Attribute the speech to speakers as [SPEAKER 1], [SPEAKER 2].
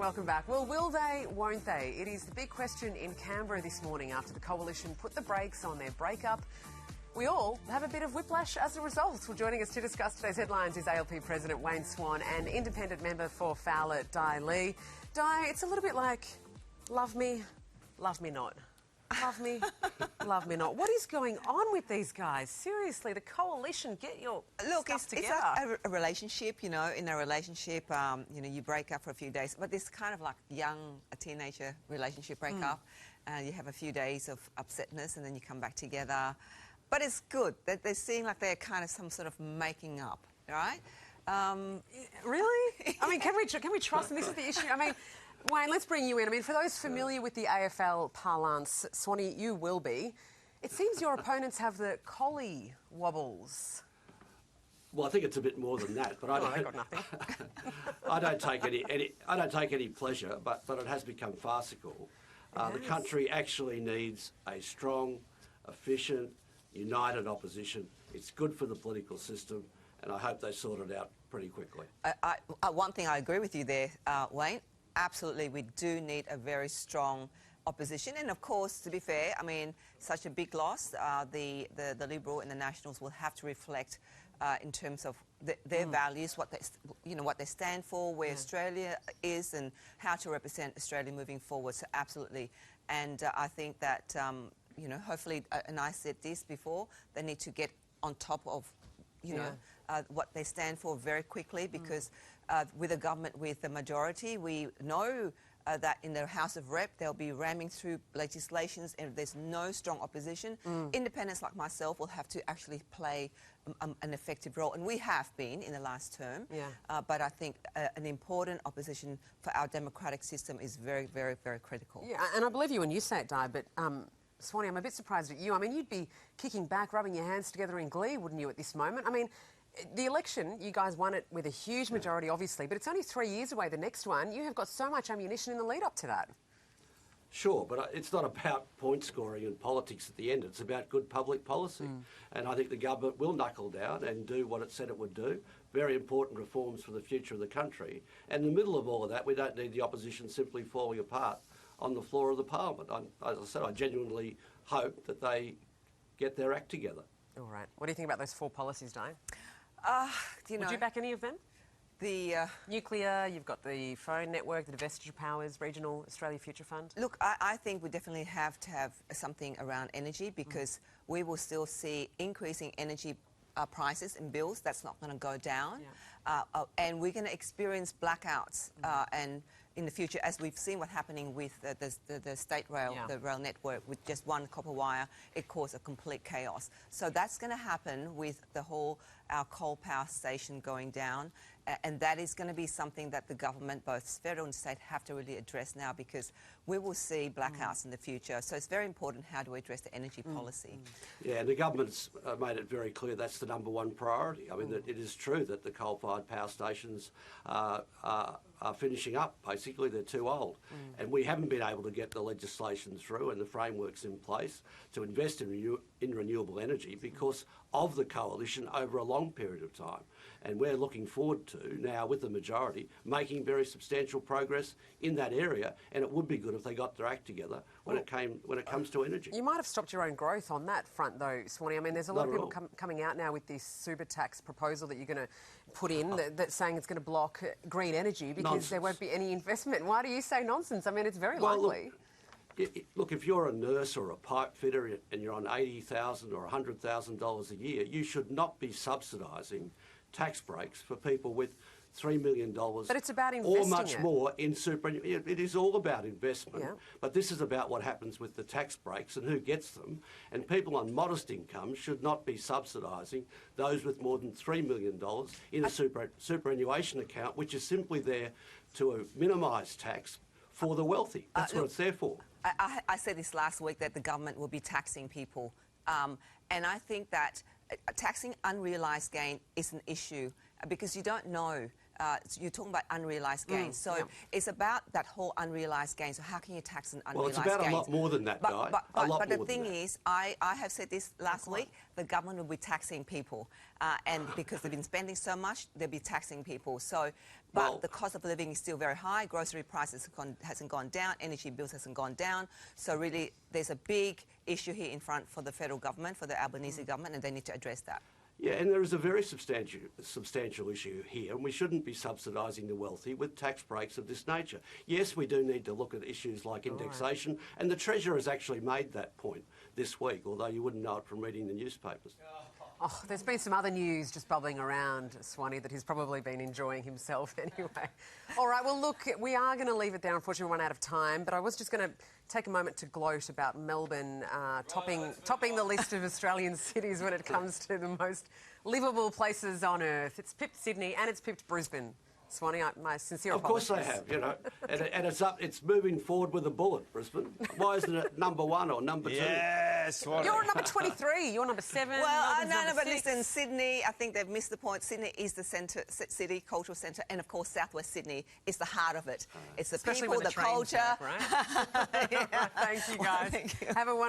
[SPEAKER 1] Welcome back. Well, will they, won't they? It is the big question in Canberra this morning after the Coalition put the brakes on their breakup. We all have a bit of whiplash as a result. Well, joining us to discuss today's headlines is ALP President Wayne Swan and independent member for Fowler, Dai Le. Dai, it's a little bit like love me not. Love me, love me not. What is going on with these guys? Seriously, the Coalition, get your stuff together.
[SPEAKER 2] It's like a relationship, you know. In a relationship, you break up for a few days, but it's kind of like a teenager relationship breakup. You have a few days of upsetness and then you come back together. But it's good that they seem like they're kind of some sort of making up, right?
[SPEAKER 1] Really? I mean, can we trust them? This is the issue. I mean, Wayne, let's bring you in. I mean, for those familiar with the AFL parlance, Swanee, you will be. It seems your opponents have the collie wobbles.
[SPEAKER 3] Well, I think it's a bit more than that, but I don't.
[SPEAKER 1] Got nothing.
[SPEAKER 3] I don't take any pleasure, but it has become farcical. The country actually needs a strong, efficient, united opposition. It's good for the political system, and I hope they sort it out pretty quickly.
[SPEAKER 2] One thing I agree with you there, Wayne. Absolutely, we do need a very strong opposition. And of course, to be fair, I mean, such a big loss, the Liberal and the Nationals will have to reflect in terms of their values, what they stand for, where Australia is, and how to represent Australia moving forward. So absolutely, and I think that hopefully, and I said this before, they need to get on top of what they stand for very quickly, because with a government with the majority, we know that in the House of Rep they'll be ramming through legislations, and if there's no strong opposition, independents like myself will have to actually play an effective role, and we have been in the last term. But I think an important opposition for our democratic system is very, very, very critical.
[SPEAKER 1] Yeah, and I believe you when you say it, Di, but Swanee, I'm a bit surprised at you. I mean, you'd be kicking back, rubbing your hands together in glee, wouldn't you, at this moment? I mean, the election, you guys won it with a huge majority, obviously, but it's only 3 years away, the next one. You have got so much ammunition in the lead-up to that.
[SPEAKER 3] Sure, but it's not about point scoring and politics at the end. It's about good public policy. And I think the government will knuckle down and do what it said it would do. Very important reforms for the future of the country. And in the middle of all of that, we don't need the opposition simply falling apart on the floor of the parliament. As I said, I genuinely hope that they get their act together. All
[SPEAKER 1] right. What do you think about those 4 policies, Diane? Would you back any of them?
[SPEAKER 2] The
[SPEAKER 1] nuclear, you've got the phone network, the divestiture powers, Regional Australia Future Fund.
[SPEAKER 2] Look, I think we definitely have to have something around energy, because we will still see increasing energy prices and bills. That's not going to go down. And we're going to experience blackouts and in the future, as we've seen what's happening with the state rail, the rail network, with just one copper wire, it caused a complete chaos. So that's going to happen with our coal power station going down, and that is going to be something that the government, both federal and state, have to really address now, because we will see blackouts in the future. So it's very important how do we address the energy policy.
[SPEAKER 3] Yeah, and the government's made it very clear that's the #1 priority. I mean, it is true that the coal-fired power stations are finishing up. Basically, they're too old. And we haven't been able to get the legislation through and the frameworks in place to invest in renewable energy because of the coalition over a long period of time. And we're looking forward to, now with the majority, making very substantial progress in that area. And it would be good if they got their act together when it comes to energy.
[SPEAKER 1] You might have stopped your own growth on that front, though, Swanee. I mean, there's a lot of people coming out now with this super tax proposal that you're going to put in that's saying it's going to block green energy because there won't be any investment. Why do you say nonsense? I mean, it's very likely.
[SPEAKER 3] Look, if you're a nurse or a pipe fitter and you're on $80,000 or $100,000 a year, you should not be subsidising tax breaks for people with $3 million
[SPEAKER 1] but it's about investing
[SPEAKER 3] or much more in superannuation. It is all about investment, but this is about what happens with the tax breaks and who gets them. And people on modest incomes should not be subsidising those with more than $3 million in a superannuation account, which is simply there to minimise tax for the wealthy. That's what it's there for.
[SPEAKER 2] I said this last week, that the government will be taxing people. And I think that taxing unrealised gain is an issue, because you don't know you're talking about unrealised gains. So it's about that whole unrealised gain. So how can you tax an unrealised gain?
[SPEAKER 3] Well, it's about a lot more than that, Di.
[SPEAKER 2] But the thing is, I have said this last week, the government will be taxing people. And because they've been spending so much, they'll be taxing people. So, but the cost of living is still very high. Grocery prices hasn't gone down. Energy bills hasn't gone down. So really, there's a big issue here in front for the federal government, for the Albanese government, and they need to address that.
[SPEAKER 3] Yeah, and there is a very substantial issue here, and we shouldn't be subsidising the wealthy with tax breaks of this nature. Yes, we do need to look at issues like indexation, and the Treasurer has actually made that point this week, although you wouldn't know it from reading the newspapers.
[SPEAKER 1] Oh, there's been some other news just bubbling around, Swanee, that he's probably been enjoying himself anyway. All right, well, look, we are going to leave it there. Unfortunately, we run out of time, but I was just going to take a moment to gloat about Melbourne topping the list of Australian cities when it comes to the most livable places on earth. It's pipped Sydney and it's pipped Brisbane. Swanee, my sincere apologies.
[SPEAKER 3] Of course they have, you know, and it's moving forward with a bullet, Brisbane. Why isn't it number 1 or number 2?
[SPEAKER 4] Yes, Swanee.
[SPEAKER 1] You're number 23, you're number 7.
[SPEAKER 2] Well, no, but listen, Sydney, I think they've missed the point. Sydney is the city, cultural centre, and of course Southwest Sydney is the heart of it. It's the
[SPEAKER 1] especially
[SPEAKER 2] people,
[SPEAKER 1] when
[SPEAKER 2] the culture.
[SPEAKER 1] Back, right? Yeah. Thank you, guys.
[SPEAKER 2] Thank you.
[SPEAKER 1] Have a wonderful